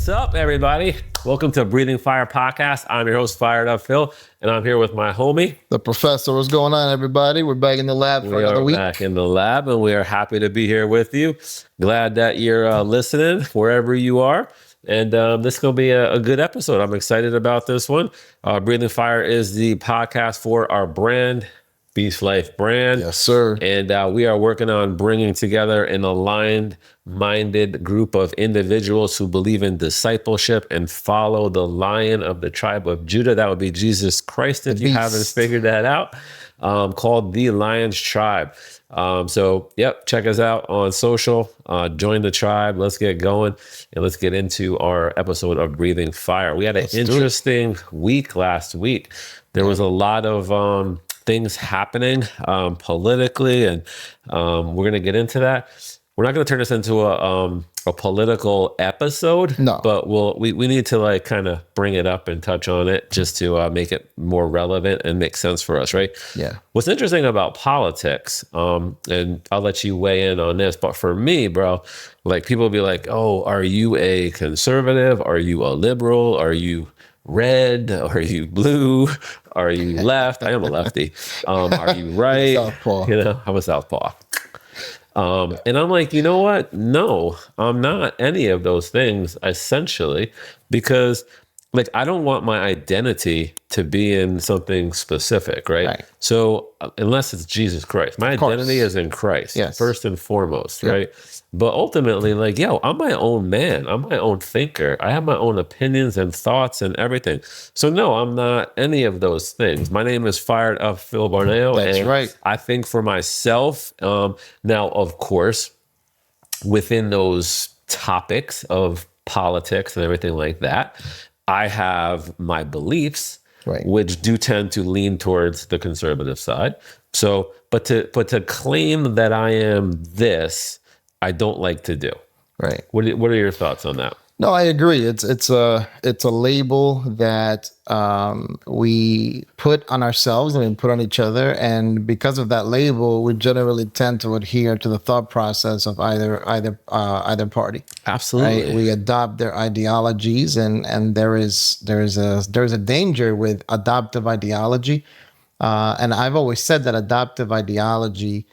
What's up, everybody? Welcome to Breathing Fire Podcast. I'm your host, Fired Up Phil, and I'm here with my homie, the professor. What's going on, everybody? We're back in the lab for another week. We are back in the lab, and we are happy to be here with you. Glad that you're listening wherever you are. And this is going to be a good episode. I'm excited about this one. Breathing Fire is the podcast for our brand, BeastLIFE Brand. Yes, sir. And we are working on bringing together an aligned-minded group of individuals who believe in discipleship and follow the Lion of the tribe of Judah. That would be Jesus Christ, if you haven't figured that out, called the Lion's Tribe. So, check us out on social. Join the tribe. Let's get going, and let's get into our episode of Breathing Fire. We had an interesting week last week. There was a lot of things happening politically, and we're going to get into that. We're not going to turn this into a political episode, but we need to kind of bring it up and touch on it just to make it more relevant and make sense for us, right? Yeah. What's interesting about politics, and I'll let you weigh in on this, but for me, bro, people will be like, oh, are you a conservative? Are you a liberal? Are you red? Are you blue? Are you left? I am a lefty. Are you right? Southpaw. I'm a southpaw. And I'm like, you know what? No, I'm not any of those things, essentially, because I don't want my identity to be in something specific, right? So unless it's Jesus Christ, my identity is in Christ, first and foremost, right? But ultimately, I'm my own man. I'm my own thinker. I have my own opinions and thoughts and everything. So no, I'm not any of those things. My name is Fired Up Phil Barneo. That's right. I think for myself. Now, of course, within those topics of politics and everything like that, I have my beliefs, which do tend to lean towards the conservative side. So, but to claim that I am this, I don't like to do. Right. What are your thoughts on that? No, I agree. It's a label that we put on ourselves and we put on each other, and because of that label, we generally tend to adhere to the thought process of either party. Absolutely, right? We adopt their ideologies, and there's a danger with adoptive ideology, and I've always said that adoptive ideology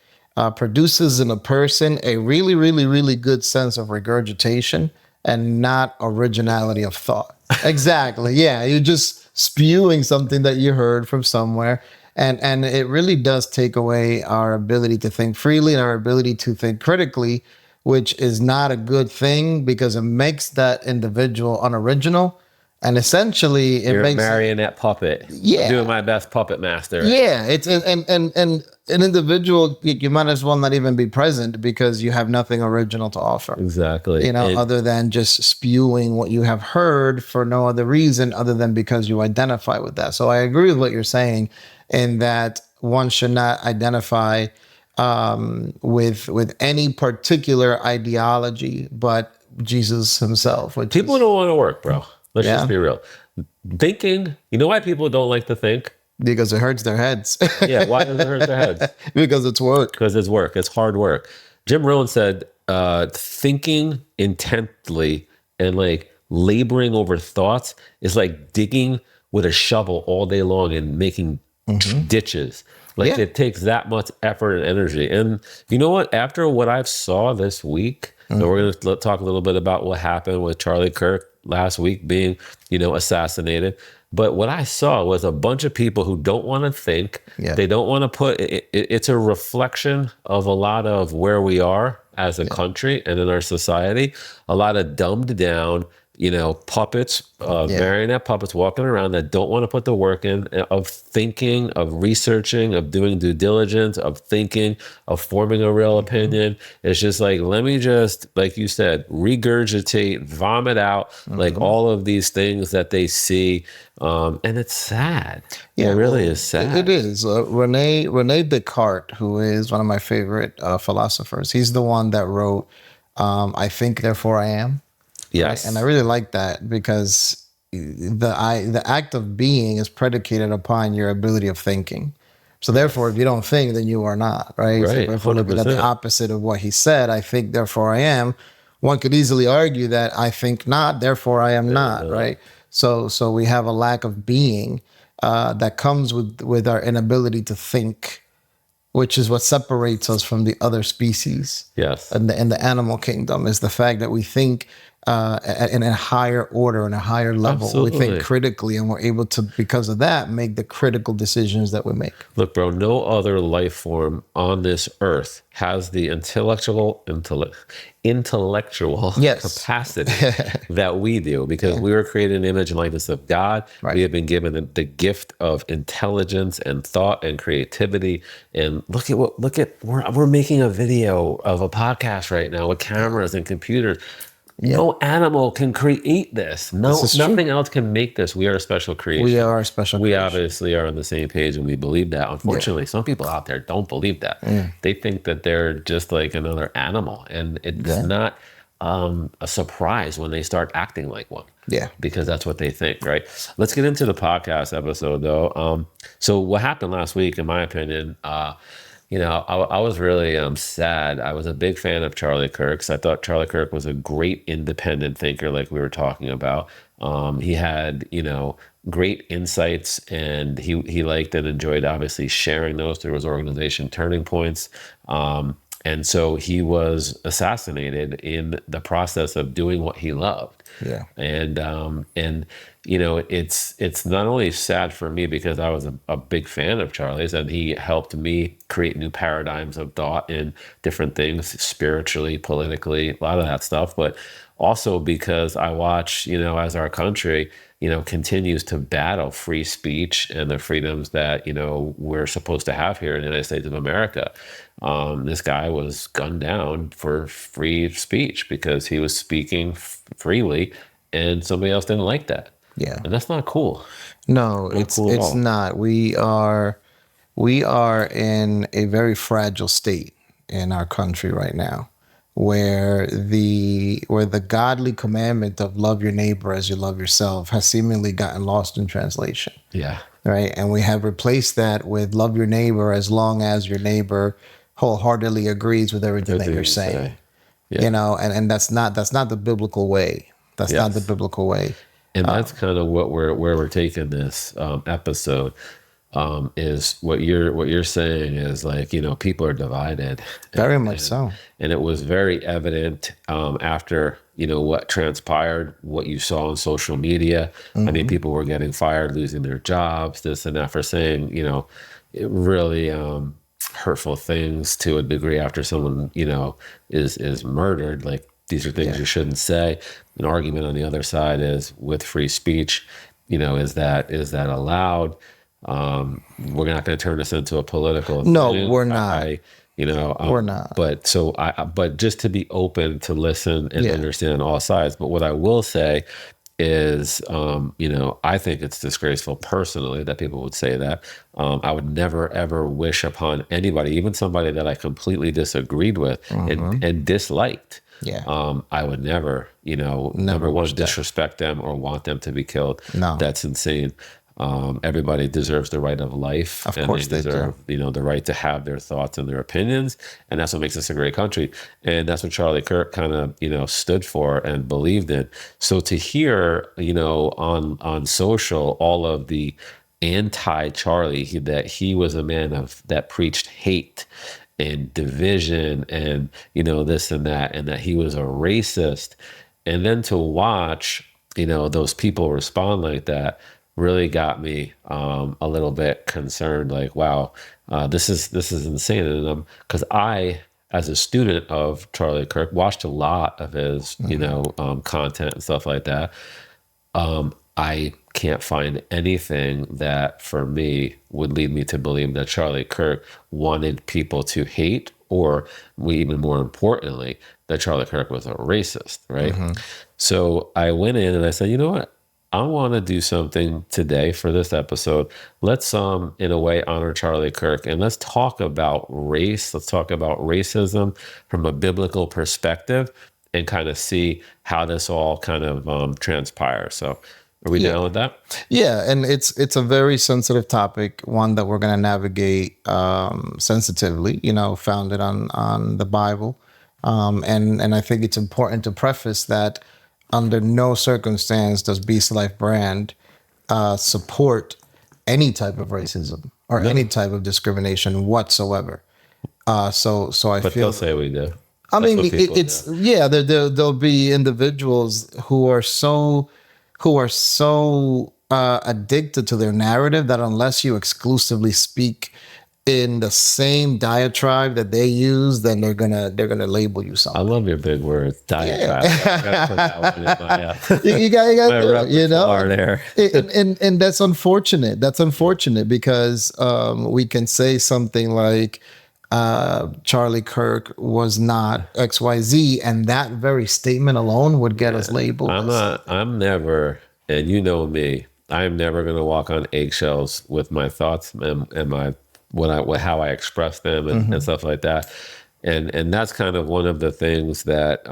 produces in a person a really, really, really good sense of regurgitation and not originality of thought. Exactly. Yeah. You're just spewing something that you heard from somewhere. And it really does take away our ability to think freely and our ability to think critically, which is not a good thing because it makes that individual unoriginal. And essentially You're a marionette puppet. Yeah. I'm doing my best puppet master. Yeah. It's and an individual, you might as well not even be present because you have nothing original to offer. Exactly. Other than just spewing what you have heard for no other reason other than because you identify with that. So I agree with what you're saying in that one should not identify with any particular ideology, but Jesus himself. People don't want to work, bro. Let's just be real. Thinking, you know why people don't like to think? Because it hurts their heads. Yeah, why does it hurt their heads? Because it's work. Because it's work. It's hard work. Jim Rohn said, thinking intently and laboring over thoughts is like digging with a shovel all day long and making ditches. It takes that much effort and energy. And you know what? After what I've saw this week, and we're going to talk a little bit about what happened with Charlie Kirk last week being, assassinated. But what I saw was a bunch of people who don't want to think. Yeah. They don't want to put it. It's a reflection of a lot of where we are as a country and in our society. A lot of dumbed down, puppets, marionette puppets walking around that don't want to put the work in of thinking, of researching, of doing due diligence, of thinking, of forming a real opinion. It's just let me just, like you said, regurgitate, vomit out, all of these things that they see. And it's sad. Yeah, it really is sad. It is. Rene Descartes, who is one of my favorite philosophers, he's the one that wrote, I think, therefore I am. Yes. Right? And I really like that because the act of being is predicated upon your ability of thinking. So therefore, if you don't think, then you are not, right? Right. So if we're looking at the opposite of what he said, I think, therefore I am, one could easily argue that I think not, therefore I am not, right? So we have a lack of being that comes with our inability to think, which is what separates us from the other species Yes. in the animal kingdom, is the fact that we think in a higher order, in a higher level. We think Absolutely. critically, and we're able to, because of that, make the critical decisions that we make. Look, bro, no other life form on this earth has the intellectual Yes. capacity that we do, because we were created in the image and likeness of God. Right. We have been given the gift of intelligence and thought and creativity. And look at we're making a video of a podcast right now with cameras and computers. No animal can create this. Nothing else can make this. We are a special creation. We are a special We creation. obviously are on the same page, and we believe that. Unfortunately, some people out there don't believe that. They think that they're just like another animal, and it's not a surprise when they start acting like one. Yeah. Because that's what they think, right? Let's get into the podcast episode, though. So what happened last week, in my opinion, I was really sad. I was a big fan of Charlie Kirk's. I thought Charlie Kirk was a great independent thinker, like we were talking about. He had, great insights, and he liked and enjoyed obviously sharing those through his organization, Turning Points. And so he was assassinated in the process of doing what he loved. Yeah. And it's not only sad for me because I was a big fan of Charlie's, and he helped me create new paradigms of thought in different things, spiritually, politically, a lot of that stuff, but also because I watch, as our country, continues to battle free speech and the freedoms that, we're supposed to have here in the United States of America. This guy was gunned down for free speech because he was speaking freely, and somebody else didn't like that. Yeah. And that's not cool. No, it's not. We are in a very fragile state in our country right now, where the godly commandment of love your neighbor as you love yourself has seemingly gotten lost in translation. Yeah. Right. And we have replaced that with love your neighbor as long as your neighbor wholeheartedly agrees with everything that you're saying. Yeah. And that's not the biblical way. That's not the biblical way. And that's kind of where we're taking this episode. Is what you're saying is like, people are divided. Very much so. And it was very evident after, what transpired, what you saw on social media. I mean, people were getting fired, losing their jobs, this and that, for saying, it really hurtful things to a degree after someone, is murdered. Like, these are things you shouldn't say. An argument on the other side is, with free speech, is that allowed? We're not going to turn this into a political thing. No, we're not. We're not. But just to be open to listen and understand all sides. But what I will say is, I think it's disgraceful personally that people would say that. I would never, ever wish upon anybody, even somebody that I completely disagreed with and disliked. Yeah. I would never, never want to disrespect them or want them to be killed. No. That's insane. Everybody deserves the right of life. Of course they deserve, the right to have their thoughts and their opinions. And that's what makes us a great country. And that's what Charlie Kirk kind of, stood for and believed in. So to hear, on social, all of the anti-Charlie, that he was a man that preached hate and division and, this and that he was a racist. And then to watch, those people respond like that really got me a little bit concerned. Like, wow, this is insane. And because I, as a student of Charlie Kirk, watched a lot of his, content and stuff like that. I can't find anything that for me would lead me to believe that Charlie Kirk wanted people to hate, or even more importantly, that Charlie Kirk was a racist, right? So I went in and I said, you know what? I want to do something today for this episode. Let's, in a way, honor Charlie Kirk, and let's talk about race. Let's talk about racism from a biblical perspective and kind of see how this all kind of transpires. So are we down with that? Yeah, and it's a very sensitive topic, one that we're going to navigate sensitively, founded on the Bible. And I think it's important to preface that under no circumstance does Beast Life Brand support any type of racism or No, any type of discrimination whatsoever. So I but feel. they'll say we do. I That's mean, what people do. it's yeah. There'll be individuals who are so addicted to their narrative that unless you exclusively speak in the same diatribe that they use, then they're gonna label you I something. love your big words, diatribe. I gotta put that one in You got my to do it, repertoire there. and that's unfortunate. That's unfortunate because we can say something like Charlie Kirk was not XYZ, and that very statement alone would get us labeled. I'm never, and you know me, I'm never going to walk on eggshells with my thoughts and my, how I express them and stuff like that. And that's kind of one of the things that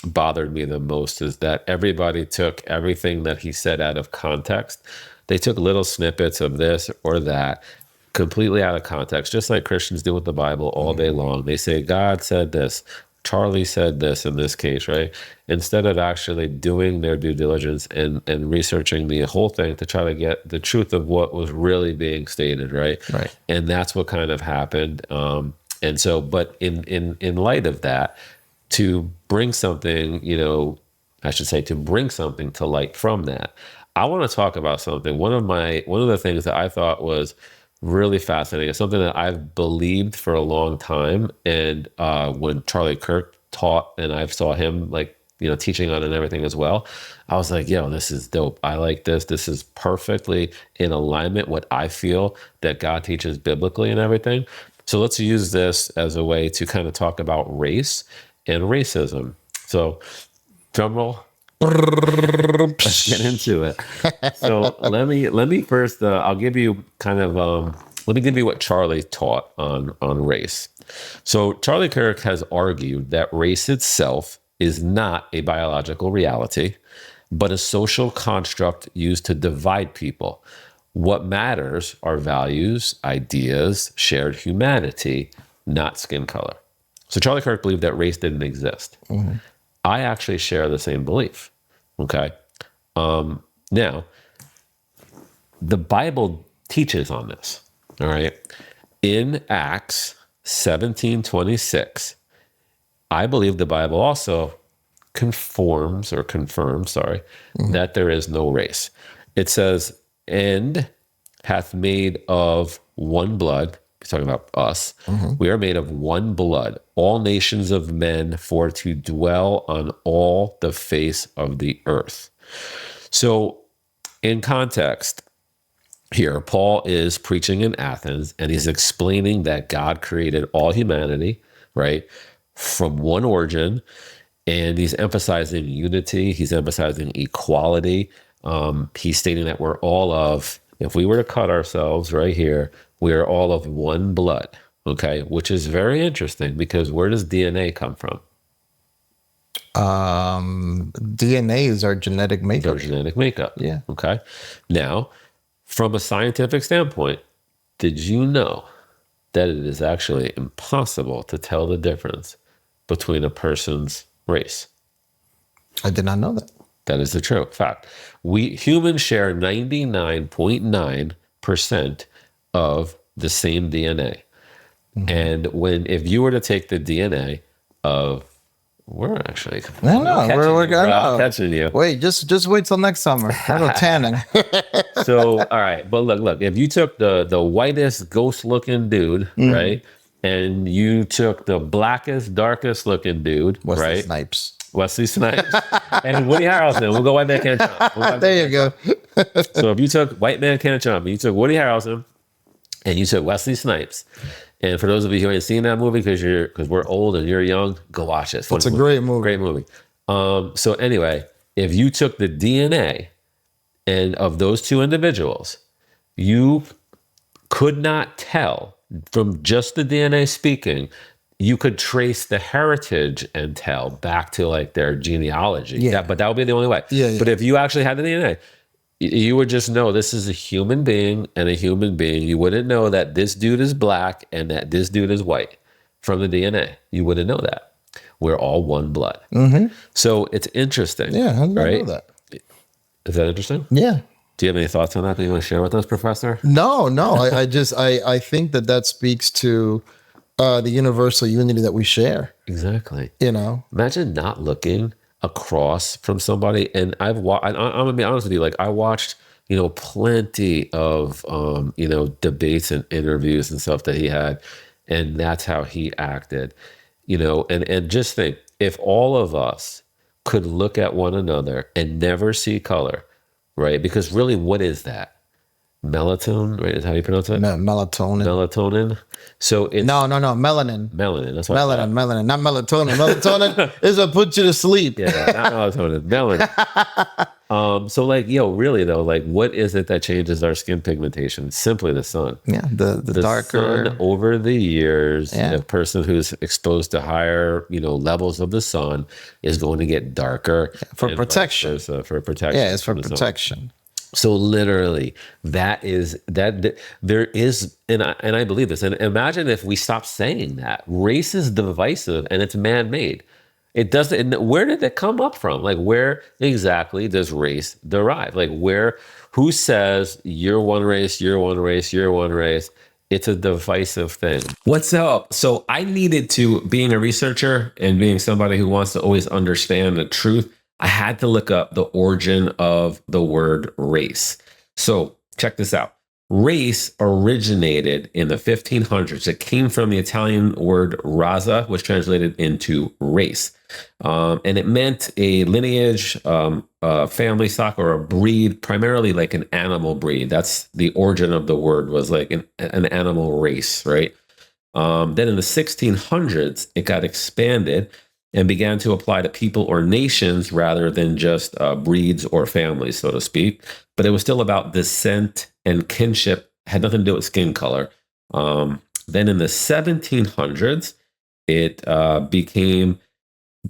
bothered me the most is that everybody took everything that he said out of context. They took little snippets of this or that completely out of context, just like Christians do with the Bible all day long. They say, God said this, Charlie said this in this case, right? Instead of actually doing their due diligence and researching the whole thing to try to get the truth of what was really being stated, right? Right. And that's what kind of happened. And so, but in light of that, to bring something, I should say, to bring something to light from that, I want to talk about something. One of the things that I thought was really fascinating is something that I've believed for a long time. And when Charlie Kirk taught, and I saw him teaching on it and everything as well, I was like, yo, this is dope. I like this. This is perfectly in alignment what I feel that God teaches biblically and everything. So let's use this as a way to kind of talk about race and racism. So drum roll. Let's get into it. So let me first, I'll give you kind of, let me give you what Charlie taught on race. So Charlie Kirk has argued that race itself is not a biological reality, but a social construct used to divide people. What matters are values, ideas, shared humanity, not skin color. So Charlie Kirk believed that race didn't exist. Mm-hmm. I actually share the same belief. Okay. Now, the Bible teaches on this. All right. In Acts 17:26, I believe the Bible also confirms, that there is no race. It says, and hath made of one blood. He's talking about us. Mm-hmm. We are made of one blood, all nations of men, for to dwell on all the face of the earth. So, in context, here, Paul is preaching in Athens, and he's explaining that God created all humanity, right, from one origin, and he's emphasizing unity. He's emphasizing equality. He's stating that we're all of, if we were to cut ourselves right here, we are all of one blood, okay, which is very interesting because where does DNA come from? DNA is our genetic makeup. Our genetic makeup. Yeah. Okay. Now, from a scientific standpoint, did you know that it is actually impossible to tell the difference between a person's race? I did not know that. That is the true fact. We humans share 99.9% of the same DNA. Mm-hmm. And if you were to take the DNA of, we're actually, we're catching you. Wait, just wait till next summer. I go tanning. So, all right, but look, if you took the whitest ghost looking dude, mm-hmm. right, and you took the blackest, darkest looking dude, right, Wesley Snipes, and Woody Harrelson. We'll go White Man Can't Jump. There you go. So if you took White Man Can't Jump, and you took Woody Harrelson, and you took Wesley Snipes, and for those of you who ain't seen that movie because we're old and you're young, go watch it. It's a great movie. Great movie. So anyway, if you took the DNA and of those two individuals, you could not tell from just the DNA speaking. You could trace the heritage and tell back to like their genealogy. Yeah. But that would be the only way. Yeah. But if you actually had the DNA, you would just know this is a human being and a human being. You wouldn't know that this dude is black and that this dude is white from the DNA. You wouldn't know that. We're all one blood. So it's interesting. Yeah, how did I know right? that? Is that interesting? Yeah. Do you have any thoughts on that you want to share with us, Professor? No, no. I think that speaks to the universal unity that we share. Exactly. You know. Imagine not looking across from somebody. And I'm gonna be honest with you. Like I watched, plenty of, debates and interviews and stuff that he had, and that's how he acted. And just think, if all of us could look at one another and never see color, right? Because really, what is that? Melatonin, right? Is how you pronounce it? Melatonin. Melatonin. So it's No, melanin. Melanin. That's what I thought. Melanin, not melatonin. Melatonin is what puts you to sleep. Yeah, not melatonin, melanin. So like, really though, like what is it that changes our skin pigmentation? Simply the sun. Yeah, the darker. Sun over the years, Yeah. a person who's exposed to higher, levels of the sun is going to get darker. For and protection. vice versa, for protection. Yeah, it's for from the sun. protection. So literally, there is, and I believe this. And imagine if we stopped saying that race is divisive and it's man-made. It doesn't. Where did it come up from? Like, where exactly does race derive? Like, who says you're one race, you're one race, you're one race? It's a divisive thing. What's up? So I needed to, being a researcher and being somebody who wants to always understand the truth, I had to look up the origin of the word race. So check this out. Race originated in the 1500s. It came from the Italian word razza, which translated into race. And it meant a lineage, a family stock, or a breed, primarily like an animal breed. That's the origin of the word, was like an animal race, right? Then in the 1600s, it got expanded and began to apply to people or nations rather than just breeds or families, so to speak. But it was still about descent and kinship, had nothing to do with skin color. Then in the 1700s, it became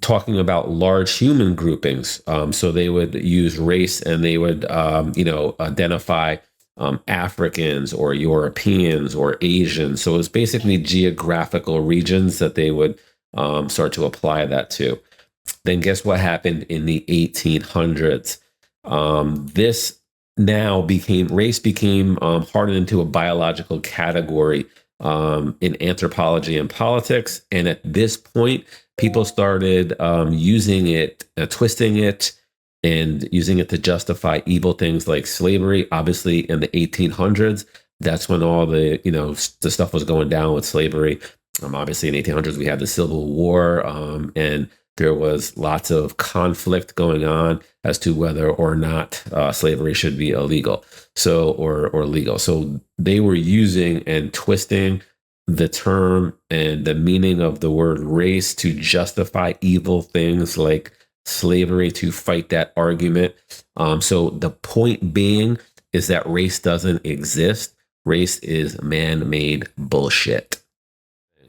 talking about large human groupings. So they would use race and they would, identify Africans or Europeans or Asians. So it was basically geographical regions that they would start to apply that to. Then guess what happened in the 1800s? This now race became hardened into a biological category in anthropology and politics. And at this point, people started using it, twisting it, and using it to justify evil things like slavery. Obviously, in the 1800s, that's when all the stuff was going down with slavery. Obviously, in the 1800s, we had the Civil War, and there was lots of conflict going on as to whether or not slavery should be illegal, or legal. So they were using and twisting the term and the meaning of the word race to justify evil things like slavery, to fight that argument. So the point being is that race doesn't exist. Race is man-made bullshit.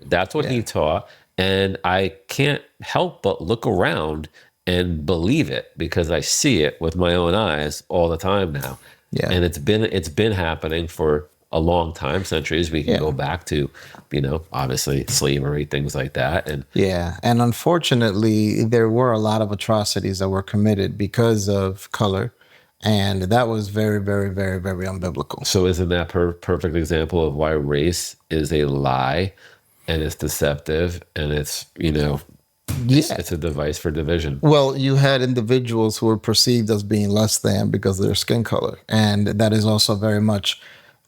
That's what he taught. And I can't help but look around and believe it, because I see it with my own eyes all the time now. Yeah. And it's been happening for a long time, centuries. We can go back to, obviously slavery, things like that. And and unfortunately, there were a lot of atrocities that were committed because of color. And that was very, very, very, very unbiblical. So isn't that perfect example of why race is a lie? And it's deceptive, and it's, it's a device for division. Well, you had individuals who were perceived as being less than because of their skin color. And that is also very much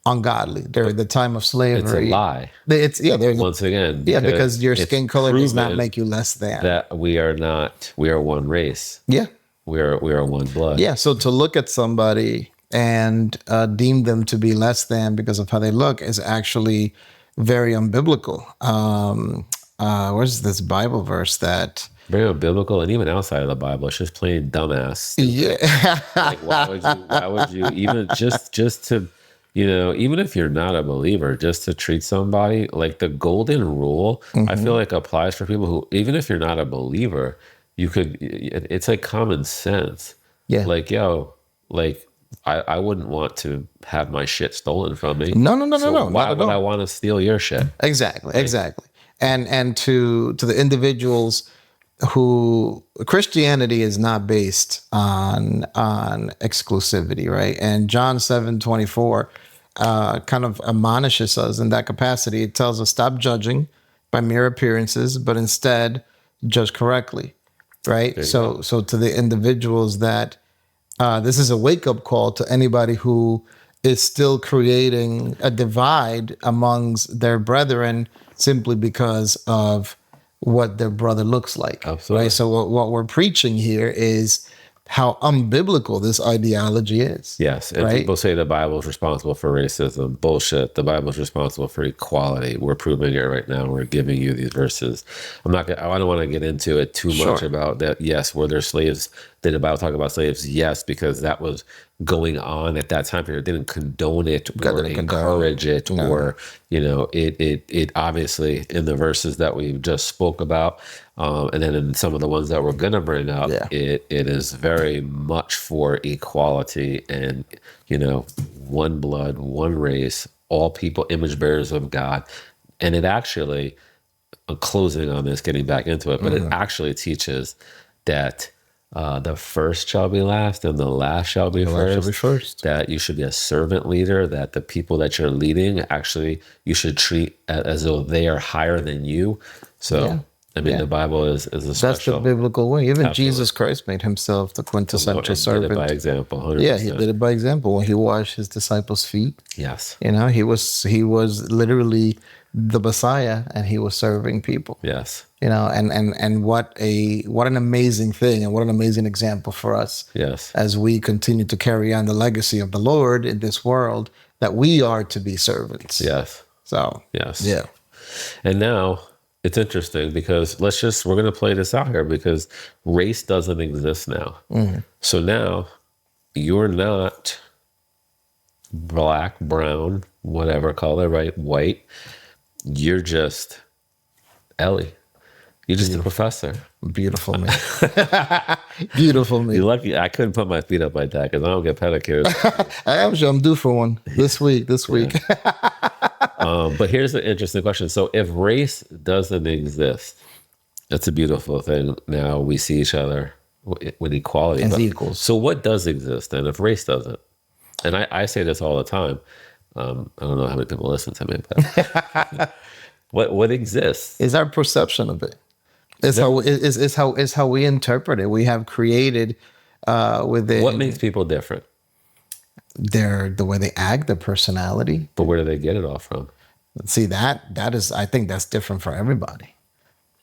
ungodly. During the time of slavery. It's a lie. Once again. Because your skin color does not make you less than. That we are one race. Yeah. We are one blood. Yeah. So to look at somebody and deem them to be less than because of how they look is actually very unbiblical. Where's this Bible verse that? Very unbiblical, and even outside of the Bible, it's just plain dumbass. Yeah. Like why would you even just to, even if you're not a believer, just to treat somebody like the golden rule, I feel like applies for people who, even if you're not a believer, it's like common sense. Yeah. Like, I wouldn't want to have my shit stolen from me. No. Why would I want to steal your shit? Exactly. And to the individuals who Christianity is not based on exclusivity, right? And John 7:24 kind of admonishes us in that capacity. It tells us stop judging by mere appearances, but instead judge correctly, right? So to the individuals that this is a wake up call to anybody who is still creating a divide amongst their brethren simply because of what their brother looks like. Absolutely. Right. So what we're preaching here is how unbiblical this ideology is. Yes. And right? people say the Bible is responsible for racism. Bullshit. The Bible is responsible for equality. We're proving it right now. We're giving you these verses. I don't want to get into it too much about that. Yes. Were there slaves? Did the Bible talk about slaves? Yes, because that was going on at that time period. It didn't condone it or encourage it, or, you know, it obviously in the verses that we just spoke about, and then in some of the ones that we're going to bring up, it is very much for equality and, you know, one blood, one race, all people image bearers of God. And it actually, closing on this, getting back into it, but it actually teaches that the first shall be last and the last shall be first. That you should be a servant leader, that the people that you're leading, actually, you should treat as though they are higher than you. So, I mean, the Bible is a special. That's the biblical way. Even Jesus Christ made himself the quintessential servant. Did it by example, 100%. Yeah, he did it by example. When he washed his disciples' feet. Yes. You know, he was literally the Messiah, and he was serving people. Yes. You know, and what an amazing thing, and what an amazing example for us. Yes. As we continue to carry on the legacy of the Lord in this world, that we are to be servants. Yes. So. Yes. Yeah. And now it's interesting because we're going to play this out here, because race doesn't exist now. Mm-hmm. So now you're not black, brown, whatever color, right? White. You're just Ellie. You're just a professor. Beautiful man. Beautiful man. You're lucky. I couldn't put my feet up like that because I don't get pedicures. I'm due for one this week. But here's the interesting question. So if race doesn't exist, that's a beautiful thing. Now we see each other with equality. As equals. So what does exist then if race doesn't? And I say this all the time. I don't know how many people listen to me, but what exists is our perception of it. It's how we interpret it. We have created within. What makes people different? The way they act, their personality. But where do they get it all from? See, that is, I think that's different for everybody.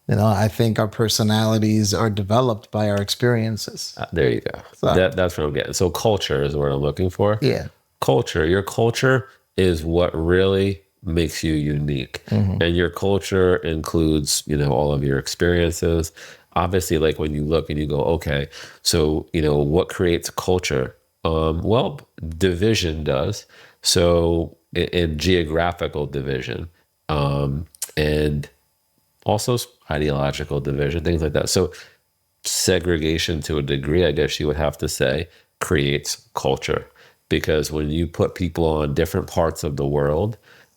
You know, I think our personalities are developed by our experiences. There you go. So, that's what I'm getting. So culture is what I'm looking for. Yeah. Culture. Your culture is what really makes you unique. Mm-hmm. And your culture includes, you know, all of your experiences. Obviously, like when you look and you go, okay, so, you know, what creates culture? Well, division does. So in geographical division, and also ideological division, things like that. So segregation to a degree, I guess you would have to say, creates culture. Because when you put people on different parts of the world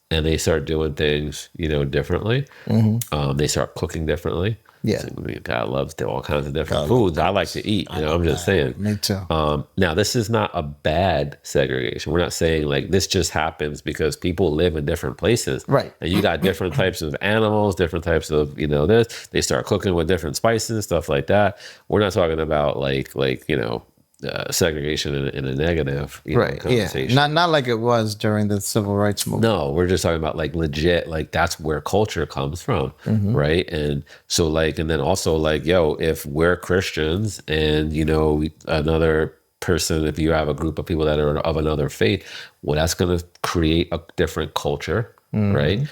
and they start doing things, you know, differently, mm-hmm. They start cooking differently. Yeah. So, I mean, God loves all kinds of different foods. I like to eat, you know, I'm just saying. Me too. Now, this is not a bad segregation. We're not saying like this just happens because people live in different places. Right. And you got different types of animals, different types of, you know, this. They start cooking with different spices, stuff like that. We're not talking about like you know, segregation in a negative conversation. Yeah, not like it was during the civil rights movement. No, we're just talking about like legit, like that's where culture comes from, mm-hmm. right? And so like, and then also like, yo, if we're Christians and, you know, another person, if you have a group of people that are of another faith, well, that's going to create a different culture, mm-hmm. right?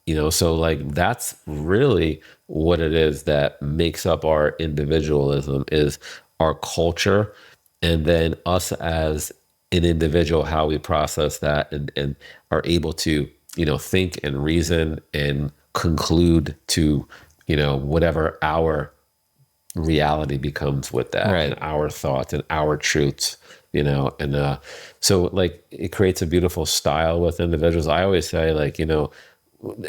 You know, so like that's really what it is that makes up our individualism is our culture, and then us as an individual, how we process that and are able to, you know, think and reason and conclude to, you know, whatever our reality becomes with that, right. And our thoughts and our truths, you know, and so like it creates a beautiful style with individuals. I always say like, you know,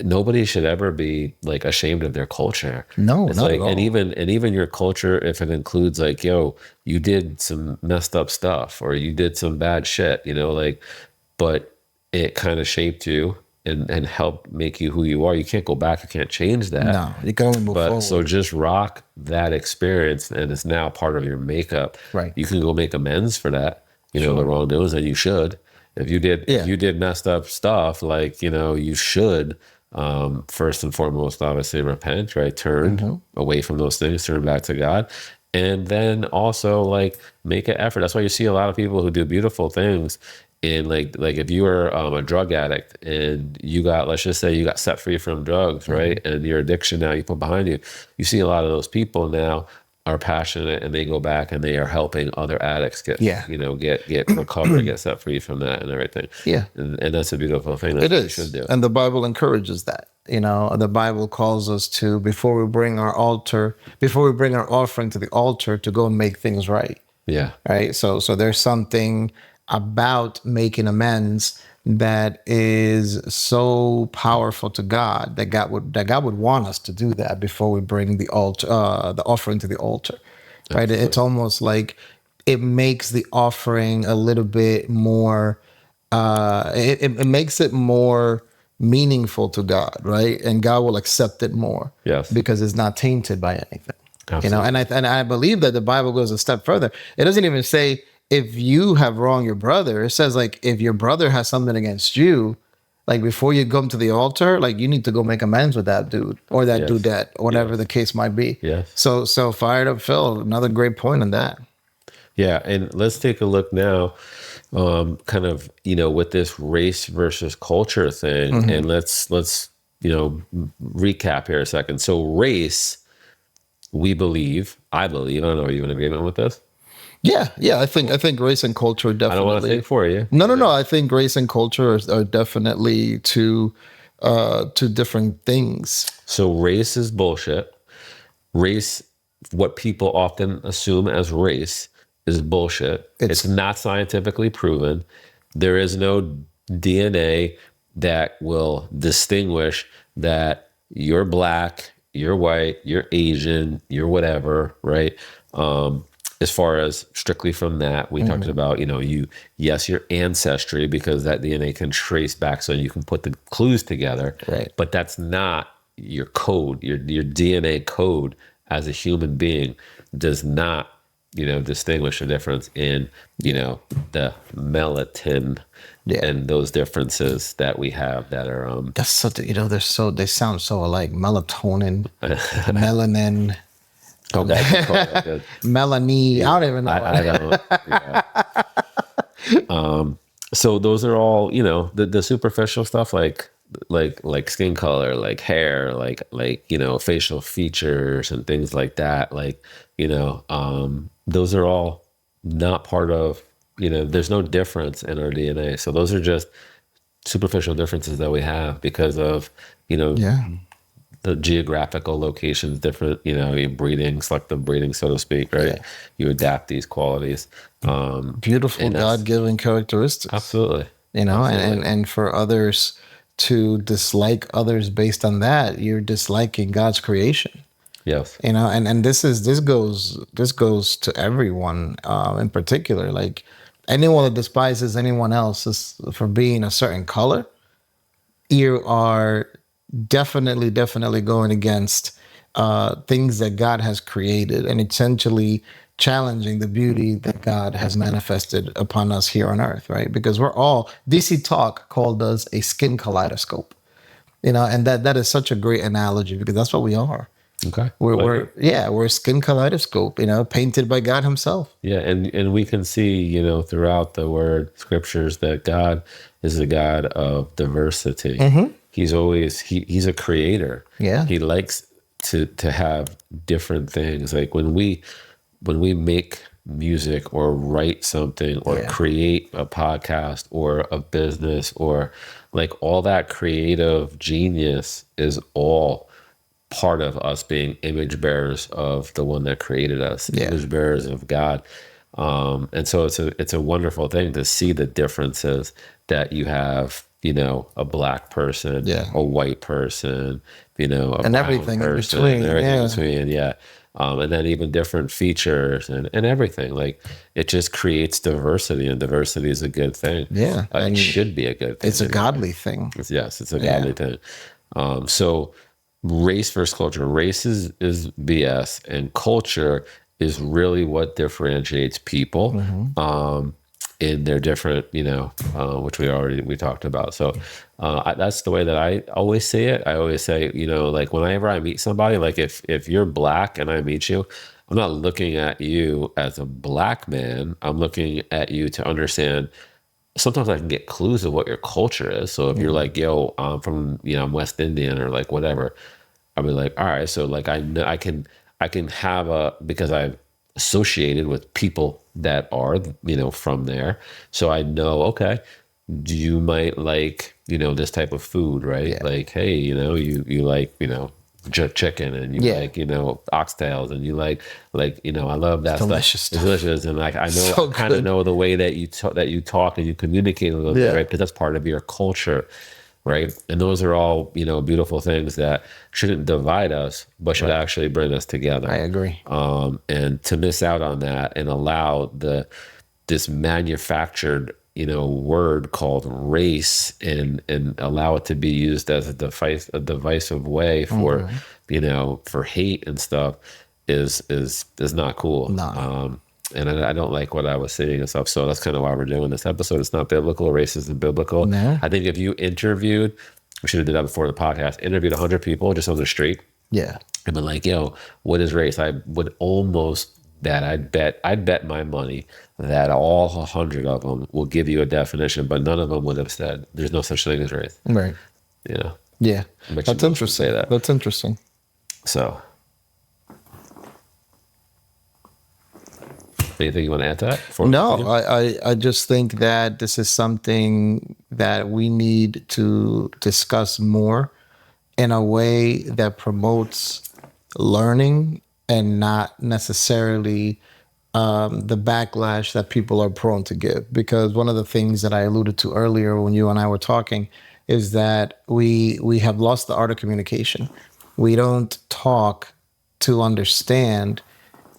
nobody should ever be like ashamed of their culture. No, It's not at like, and all. even your culture, if it includes like, yo, you did some messed up stuff or you did some bad shit, like, but it kind of shaped you and helped make you who you are. You can't go back. You can't change that. No, you can only move But so forward. just rock that experience, and it's now part of your makeup. Right. You can go make amends for that, the Sure. wrongdoings, and you should. If Yeah. you did messed up stuff, like you should first and foremost, obviously repent, right? Turn Mm-hmm. away from those things, turn back to God, and then also like make an effort. That's why you see a lot of people who do beautiful things. And like if you were a drug addict and you got, let's just say you got set free from drugs, right? And your addiction now you put behind you, you see a lot of those people now are passionate and they go back and they are helping other addicts get, Yeah. get recovered, get set free from that and everything. Yeah. And that's a beautiful thing. That's It what you should is. do. And the Bible encourages that. The Bible calls us to, before we bring our offering to the altar, to go and make things right. Yeah. Right. So there's something about making amends that is so powerful to God that God would want us to do that before we bring the offering to the altar. Right. Absolutely. It's almost like it makes the offering a little bit more it makes it more meaningful to God, right? And God will accept it more. Yes. Because it's not tainted by anything. Absolutely. And I believe that the Bible goes a step further. It doesn't even say if you have wronged your brother. It says like if your brother has something against you, like before you come to the altar, like you need to go make amends with that dude or that Yes. dudette, or whatever Yes. the case might be. Yes. So fired up, Phil. Another great point on that. Yeah, and let's take a look now, kind of, with this race versus culture thing, and let's recap here a second. So race, I believe, I don't know, are you in agreement with this? Yeah. I think race and culture I don't want to definitely. think for you. No. I think race and culture are definitely two different things. So race is bullshit. Race, what people often assume as race, is bullshit. It's not scientifically proven. There is no DNA that will distinguish that you're black, you're white, you're Asian, you're whatever, right? As far as strictly from that, we talked about, your ancestry, because that DNA can trace back so you can put the clues together. Right. But that's not your code. Your DNA code as a human being does not, distinguish the difference in, the melatonin Yeah. and those differences that we have that are, That's such they sound so alike. Melatonin, melanin, okay, good. Melanie. I don't even know. I don't. Yeah. So those are all, the superficial stuff, like skin color, like hair, like facial features and things like that. Like, those are all not part of, there's no difference in our DNA. So those are just superficial differences that we have because of, Yeah. the geographical locations different, your breeding, selective breeding, so to speak, right? Yeah. You adapt these qualities. Beautiful and that's- God-given characteristics. Absolutely. And for others to dislike others based on that, you're disliking God's creation. Yes. And this goes to everyone in particular. Like anyone that despises anyone else for being a certain color, you are definitely going against things that God has created and essentially challenging the beauty that God has manifested upon us here on earth, right? Because we're all, DC Talk called us a skin kaleidoscope, and that is such a great analogy because that's what we are. Okay. We're a skin kaleidoscope, painted by God himself. Yeah, and we can see, throughout the word scriptures that God is a God of diversity. Mm-hmm. He's always he's a creator. Yeah. He likes to have different things. Like when we make music or write something or Yeah. create a podcast or a business or like all that creative genius is all part of us being image bearers of the one that created us, Yeah. image bearers of God. And so it's a wonderful thing to see the differences that you have a black person, Yeah. a white person, a And brown everything in person, between. everything in Yeah. between. Yeah. And then even different features and everything. Like it just creates diversity, and diversity is a good thing. Yeah. It And should be a good thing it's a anyway. godly thing. Yes, it's a Yeah. godly thing. So race versus culture. Race is BS, and culture is really what differentiates people in their different, which we talked about. So that's the way that I always say it. I always say, like whenever I meet somebody, like if you're black and I meet you, I'm not looking at you as a black man. I'm looking at you to understand. Sometimes I can get clues of what your culture is. So if you're like, yo, I'm from, I'm West Indian or like whatever, I'll be like, all right, so like I know I can have because I've associated with people that are, from there. So I know, okay, you might like, this type of food, right? Yeah. Like, hey, you like, jerk chicken, and you Yeah. like, oxtails, and you like, I love that Delicious stuff. stuff. It's delicious. And like, I know, So I kind of good. know the way that you talk and you communicate a little bit, Yeah. right? Because that's part of your culture, right? And those are all, beautiful things that shouldn't divide us, but should actually bring us together. I agree. And to miss out on that and allow this manufactured, word called race and allow it to be used as a divisive way for, for hate and stuff is not cool. No. And I don't like what I was saying and stuff. So that's kind of why we're doing this episode. It's not biblical. Race isn't biblical. No. I think if you interviewed, we should have did that before the podcast, interviewed 100 people just on the street Yeah. and been like, yo, what is race? I would almost I'd bet my money that all 100 of them will give you a definition, but none of them would have said there's no such thing as race. Right. Yeah. Yeah. Bet That's you interesting. say that. That's interesting. So anything you want to add to that? No, I just think that this is something that we need to discuss more in a way that promotes learning and not necessarily the backlash that people are prone to give. Because one of the things that I alluded to earlier when you and I were talking is that we have lost the art of communication. We don't talk to understand,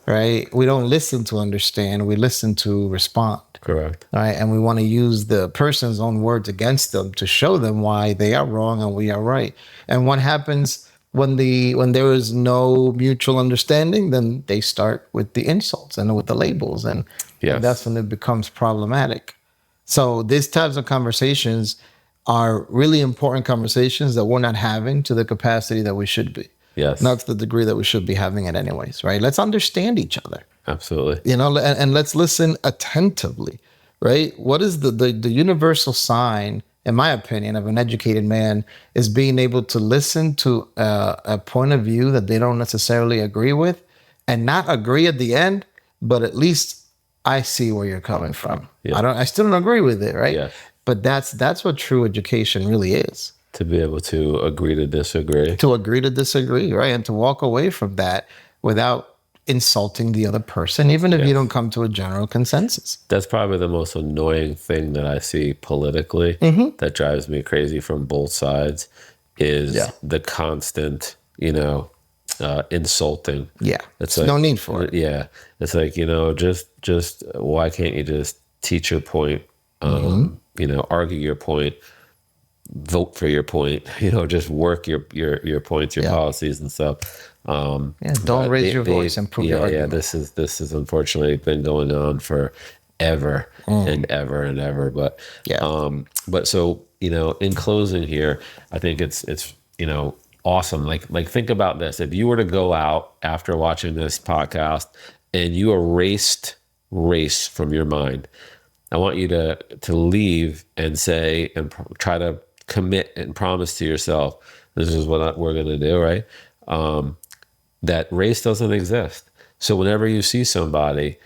right? We don't listen to understand. We listen to respond. Correct. Right. And we want to use the person's own words against them to show them why they are wrong and we are right. And what happens when there is no mutual understanding, then they start with the insults and with the labels. And Yes. that's when it becomes problematic. So these types of conversations are really important conversations that we're not having to the capacity that we should be. Yes. Not to the degree that we should be having it anyways, right? Let's understand each other. Absolutely. And let's listen attentively, right? What is the universal sign, in my opinion, of an educated man is being able to listen to a point of view that they don't necessarily agree with and not agree at the end, but at least I see where you're coming from. Yeah. I still don't agree with it, right? Yeah. But that's what true education really is. To be able to agree to disagree. To agree to disagree, right? And to walk away from that without insulting the other person, even if you don't come to a general consensus. That's probably the most annoying thing that I see politically that drives me crazy from both sides is the constant, insulting. Yeah. It's No need for it. Yeah. It's like, just why can't you just teach your point, argue your point, vote for your point, just work your points, your policies and stuff. Don't raise your voice and prove your argument. Yeah, this has unfortunately been going on for ever and ever and ever. But but so, in closing here, I think it's awesome. Like think about this. If you were to go out after watching this podcast and you erased race from your mind, I want you to leave and say and try to commit and promise to yourself, this is what we're going to do, right? That race doesn't exist. So whenever you see somebody,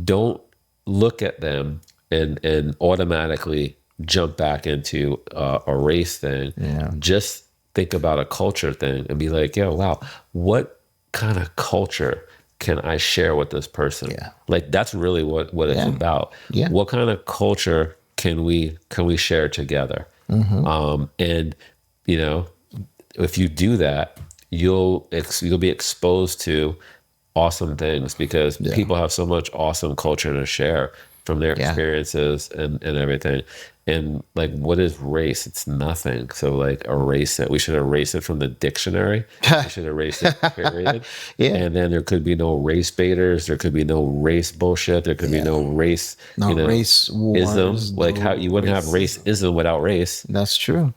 don't look at them and automatically jump back into a race thing. Yeah. Just think about a culture thing and be like, yo, wow, what kind of culture can I share with this person? Yeah. Like that's really what it's about. Yeah. What kind of culture can we share together? And you know, if you do that, you'll be exposed to awesome things because people have so much awesome culture to share from their Yeah. experiences and everything. And like, what is race? It's nothing. So like, erase it. We should erase it from the dictionary. We should erase it, period. Yeah. And then there could be no race baiters. There could be no race bullshit. There could be no race, No race ism. wars. Like, No how you wouldn't have racism without race. That's true.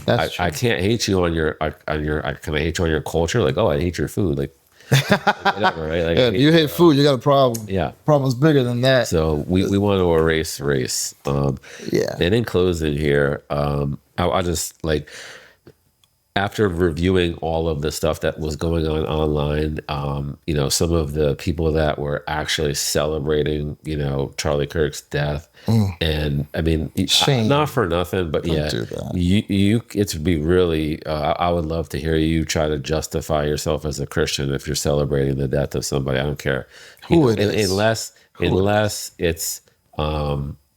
That's true. I can't hate you on your can I hate you on your culture? Like, oh, I hate your food. Like, whatever, right? Like, Yeah, if you hate food, you got a problem. Yeah. Problem's bigger than that. So we want to erase race. Yeah. And in closing here, I just like, after reviewing all of the stuff that was going on online, some of the people that were actually celebrating, Charlie Kirk's death, and I mean, Shame. not for nothing, but Don't do that. it'd be really. I would love to hear you try to justify yourself as a Christian if you're celebrating the death of somebody. I don't care Who it is. unless it's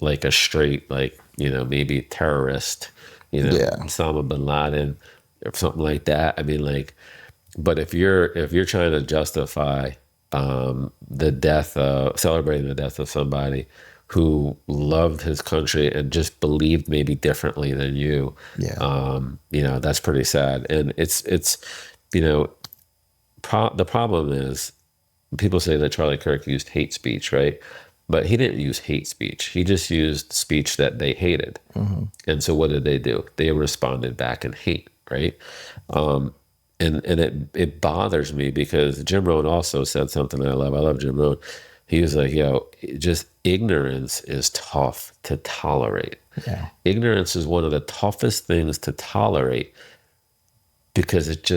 like a straight, like, maybe terrorist, Osama bin Laden or something like that. I mean, like, but if you're trying to justify celebrating the death of somebody who loved his country and just believed maybe differently than you, that's pretty sad. And it's the problem is, people say that Charlie Kirk used hate speech, right? But he didn't use hate speech. He just used speech that they hated. And so what did they do? They responded back in hate, right? And it bothers me because Jim Rohn also said something that I love. I love Jim Rohn. He was like, just ignorance is tough to tolerate. Yeah. Ignorance is one of the toughest things to tolerate because it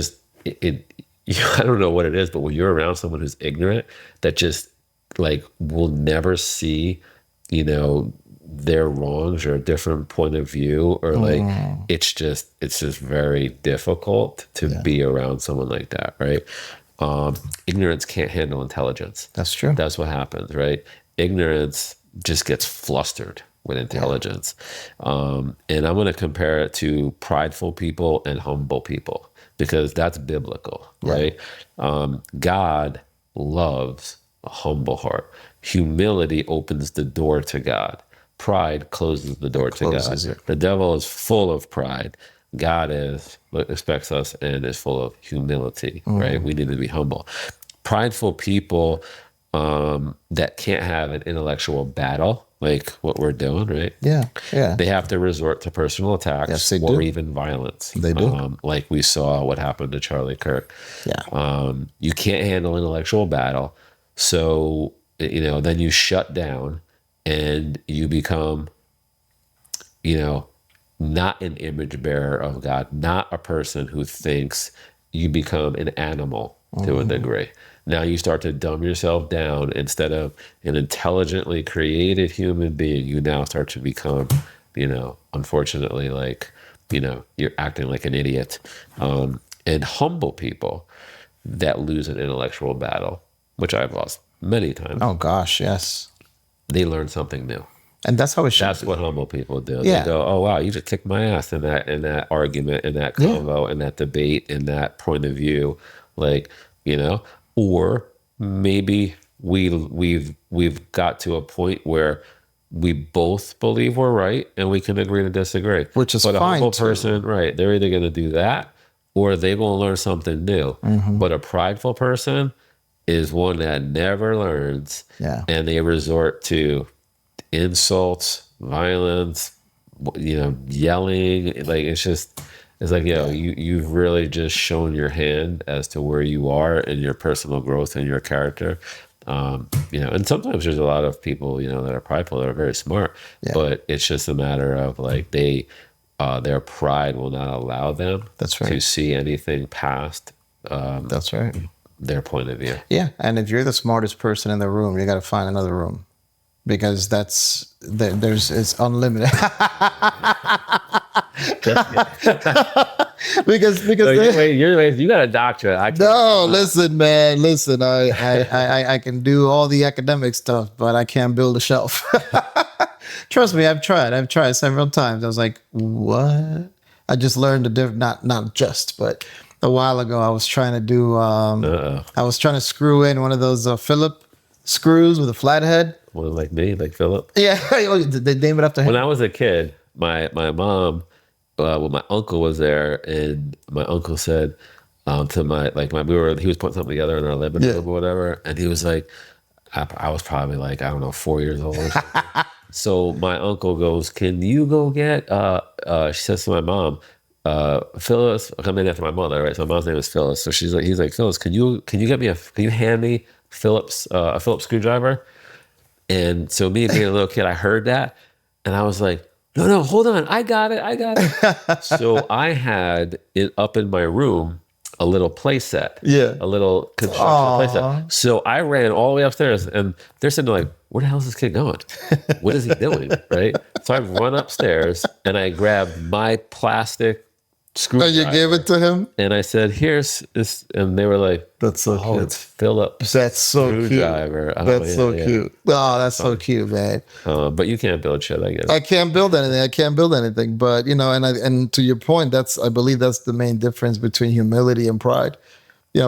I don't know what it is, but when you're around someone who's ignorant, that just like will never see, their wrongs or a different point of view, or like it's just very difficult to be around someone like that, right? Ignorance can't handle intelligence. That's true. That's what happens, right? Ignorance just gets flustered with intelligence. And I'm going to compare it to prideful people and humble people because that's biblical, right? God loves a humble heart. Humility opens the door to God. Pride closes the door to God. The devil is full of pride. God expects us and is full of humility, right? We need to be humble. Prideful people that can't have an intellectual battle like what we're doing, right? Yeah. They have to resort to personal attacks or even violence. They do. Like we saw what happened to Charlie Kirk. Yeah. You can't handle intellectual battle. So, then you shut down and you become, not an image bearer of God, not a person who thinks. You become an animal to a degree. Now you start to dumb yourself down. Instead of an intelligently created human being, you now start to become, unfortunately, like, you're acting like an idiot. And humble people that lose an intellectual battle, which I've lost many times. Oh gosh, yes. They learn something new. And that's how it should That's what humble people do. Yeah. They go, oh wow, you just kicked my ass in that argument, in that convo, in that debate, in that point of view, like, or maybe we've got to a point where we both believe we're right and we can agree to disagree. Which is but a fine humble too. person, right? They're either going to do that or they're going to learn something new. But a prideful person is one that never learns, and they resort to insults, violence, yelling. Like it's like, you've really just shown your hand as to where you are in your personal growth and your character. And sometimes there's a lot of people, that are prideful, that are very smart, but it's just a matter of like their pride will not allow them to see anything past their point of view. Yeah, and if you're the smartest person in the room, you got to find another room because it's unlimited. because you got a doctorate. Listen, man, I can do all the academic stuff, but I can't build a shelf. Trust me, I've tried. I've tried several times. I was like, what? I just learned a different, not just, but a while ago, I was trying to do, Uh-oh. I was trying to screw in one of those Phillip screws with a flathead. Well, like me, like Philip. Yeah, they name it after When him. I was a kid, my mom, well, my uncle was there, and my uncle said to he was putting something together in our living Yeah. room or whatever, and he was like, I was probably like, I don't know, 4 years old or something. So my uncle goes, "Can you go get?" She says to my mom, "Phyllis," I come in after my mother, right? So my mom's name is Phyllis. So he's like, "Phyllis, can you get me can you hand me a Phillips screwdriver?" And so me being a little kid, I heard that, and I was like, "No, no, hold on, I got it." So I had it up in my room, a little play set, Yeah. a little construction play Aw. set. So I ran all the way upstairs, and they're sitting there like, "Where the hell is this kid going? What is he doing?" Right? So I run upstairs, and I grabbed my plastic Oh, screwdriver, you gave it to him? and I said, "Here's this," and they were like, That's so "Oh, cute. it's Phillips." That's so cute. Screwdriver. Oh, That's yeah, so yeah. cute. Oh, that's so cute, man. But you can't build shit, I guess. I can't build anything. I can't build anything. But and to your point, I believe that's the main difference between humility and pride.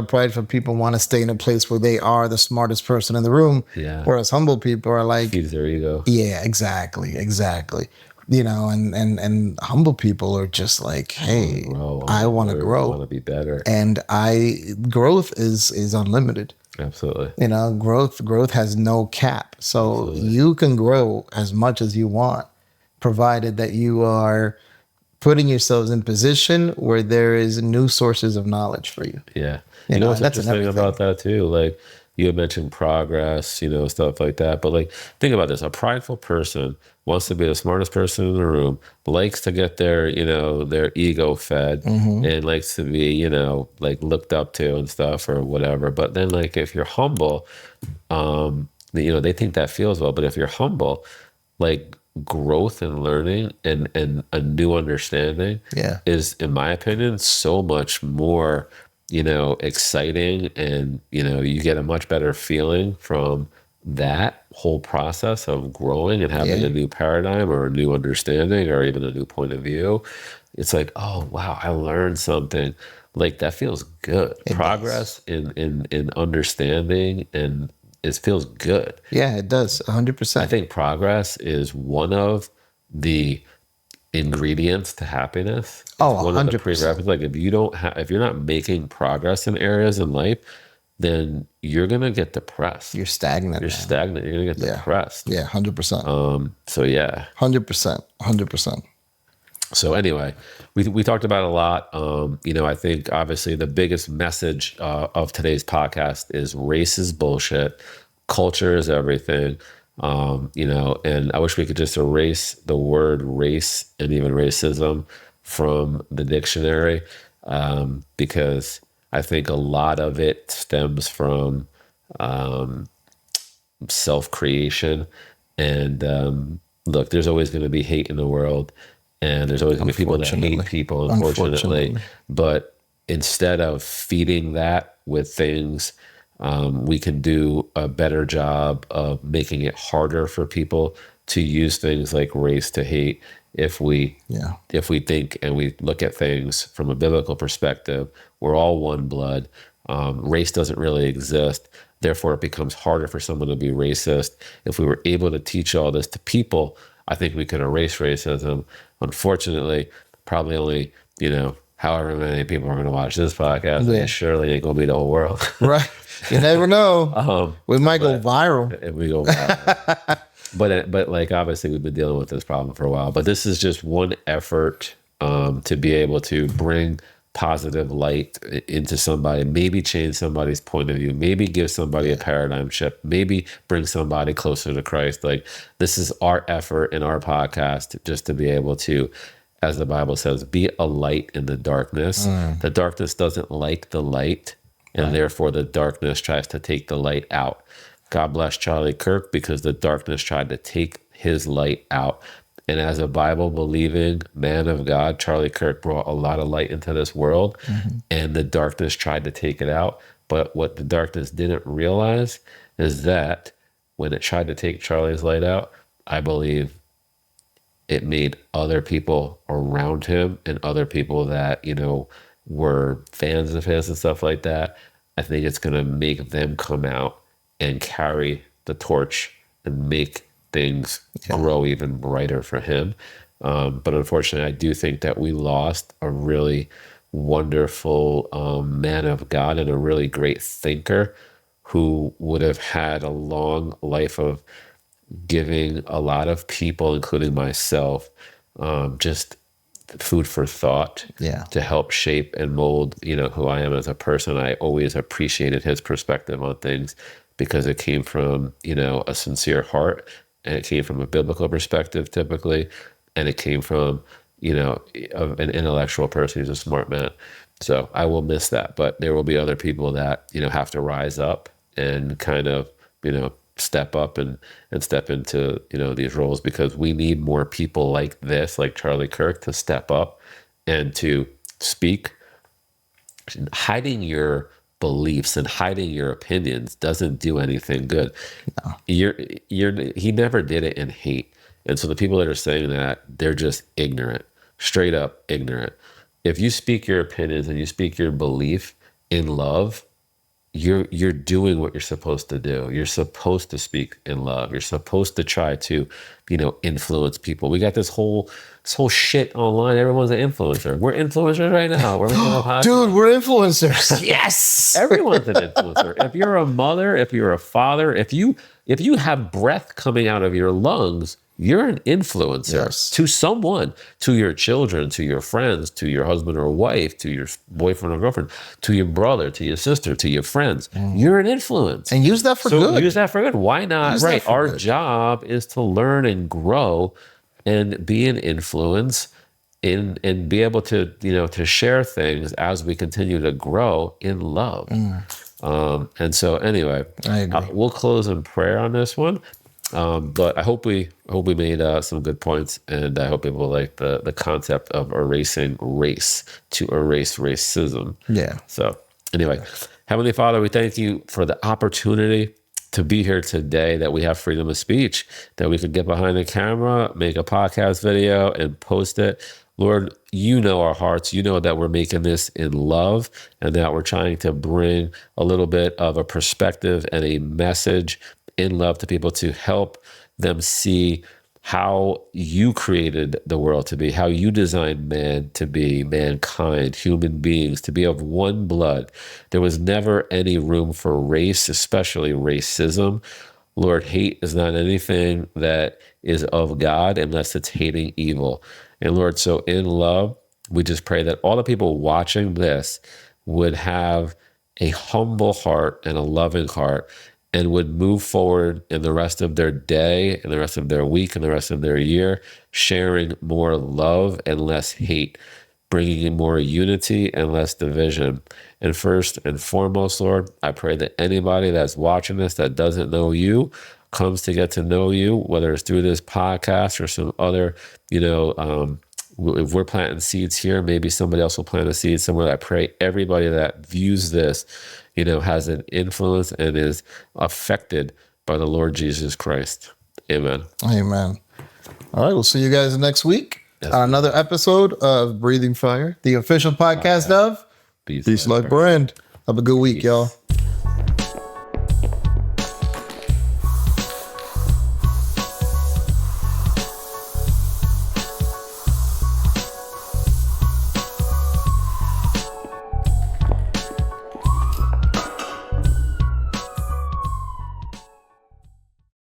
Pride for people want to stay in a place where they are the smartest person in the room. Yeah. Whereas humble people are like, Feeds their ego. yeah, exactly. And humble people are just like, hey, I want to I grow. want to be better. And growth is unlimited. Absolutely. Growth has no cap. So Absolutely. you can grow as much as you want, provided that you are putting yourselves in position where there is new sources of knowledge for you. Yeah. You You know, know what's that's in interesting everything. about that too? Like you had mentioned progress, stuff like that. But like think about this. A prideful person wants to be the smartest person in the room, likes to get their ego fed and likes to be, like looked up to and stuff or whatever. But then like if you're humble, they think that feels well. But if you're humble, like growth and learning and a new understanding Yeah. is, in my opinion, so much more, exciting, and you get a much better feeling from that whole process of growing and having Yeah. a new paradigm or a new understanding or even a new point of view. It's like, oh wow, I learned something. Like that feels good. It Progress in understanding, and it feels good. Yeah, it does. I 100%. think progress is one of the ingredients to happiness. It's Oh, one of the 100%. prerequisites. Like if you're not making progress in areas in life, then you're gonna get depressed. You're stagnant. You're man. stagnant. You're gonna get Yeah. depressed. Yeah, 100%. So yeah. 100%. 100%. So anyway, we talked about a lot. I think obviously the biggest message of today's podcast is race is bullshit, culture is everything. And I wish we could just erase the word race and even racism from the dictionary, because I think a lot of it stems from self-creation. And look, there's always going to be hate in the world, and there's always going to be people that hate people, unfortunately. But instead of feeding that with things, we can do a better job of making it harder for people to use things like race to hate. If we think and we look at things from a biblical perspective, we're all one blood. Race doesn't really exist. Therefore, it becomes harder for someone to be racist. If we were able to teach all this to people, I think we could erase racism. Unfortunately, probably only, however many people are going to watch this podcast, Yeah. and surely ain't going to be the whole world. Right. You never know. We might go viral. If we go viral. But like obviously we've been dealing with this problem for a while. But this is just one effort to be able to bring positive light into somebody, maybe change somebody's point of view, maybe give somebody a paradigm shift, maybe bring somebody closer to Christ. Like this is our effort in our podcast, just to be able to, as the Bible says, be a light in the darkness. The darkness doesn't like the light, and therefore the darkness tries to take the light out. God bless Charlie Kirk, because the darkness tried to take his light out. And as a Bible-believing man of God, Charlie Kirk brought a lot of light into this world, and the darkness tried to take it out. But what the darkness didn't realize is that when it tried to take Charlie's light out, I believe it made other people around him and other people that, were fans of his and stuff like that, I think it's going to make them come out and carry the torch and make things grow even brighter for him. But unfortunately, I do think that we lost a really wonderful man of God and a really great thinker who would have had a long life of giving a lot of people, including myself, just food for thought to help shape and mold, who I am as a person. I always appreciated his perspective on things because it came from, a sincere heart, and it came from a biblical perspective typically, and it came from, an intellectual person who's a smart man. So I will miss that, but there will be other people that, have to rise up and kind of, step up and step into, these roles, because we need more people like this, like Charlie Kirk, to step up and to speak. Hiding your beliefs and hiding your opinions doesn't do anything good. No. He never did it in hate. And so the people that are saying that, they're just ignorant, straight up ignorant. If you speak your opinions and you speak your belief in love, you're doing what you're supposed to do. You're supposed to speak in love. You're supposed to try to, influence people. We got this whole shit online. Everyone's an influencer. We're influencers right now. We're Dude, we're influencers. Yes. Everyone's an influencer. If you're a mother, if you're a father, if you have breath coming out of your lungs, you're an influencer to someone, to your children, to your friends, to your husband or wife, to your boyfriend or girlfriend, to your brother, to your sister, to your friends. You're an influence. And use that for good. Use that for good. Why not? Right. Our job is to learn and grow and be an influence and be able to, to share things as we continue to grow in love. And so anyway, we'll close in prayer on this one. But I hope we made some good points, and I hope people like the concept of erasing race to erase racism. Yeah. So anyway, Heavenly Father, we thank you for the opportunity to be here today, that we have freedom of speech, that we could get behind the camera, make a podcast video, and post it. Lord, you know our hearts. You know that we're making this in love, and that we're trying to bring a little bit of a perspective and a message in love to people, to help them see how you created the world to be, how you designed man to be, mankind, human beings, to be of one blood. There was never any room for race, especially racism. Lord, hate is not anything that is of God unless it's hating evil. And Lord, so in love, we just pray that all the people watching this would have a humble heart and a loving heart, and would move forward in the rest of their day and the rest of their week and the rest of their year, sharing more love and less hate, bringing in more unity and less division. And first and foremost, Lord, I pray that anybody that's watching this that doesn't know you comes to get to know you, whether it's through this podcast or some other, if we're planting seeds here, maybe somebody else will plant a seed somewhere. I pray everybody that views this, has an influence and is affected by the Lord Jesus Christ. Amen. Amen. All right, we'll see you guys next week on another episode of Breathing Fire, the official podcast of BeastLIFE Brand. Have a good week, y'all.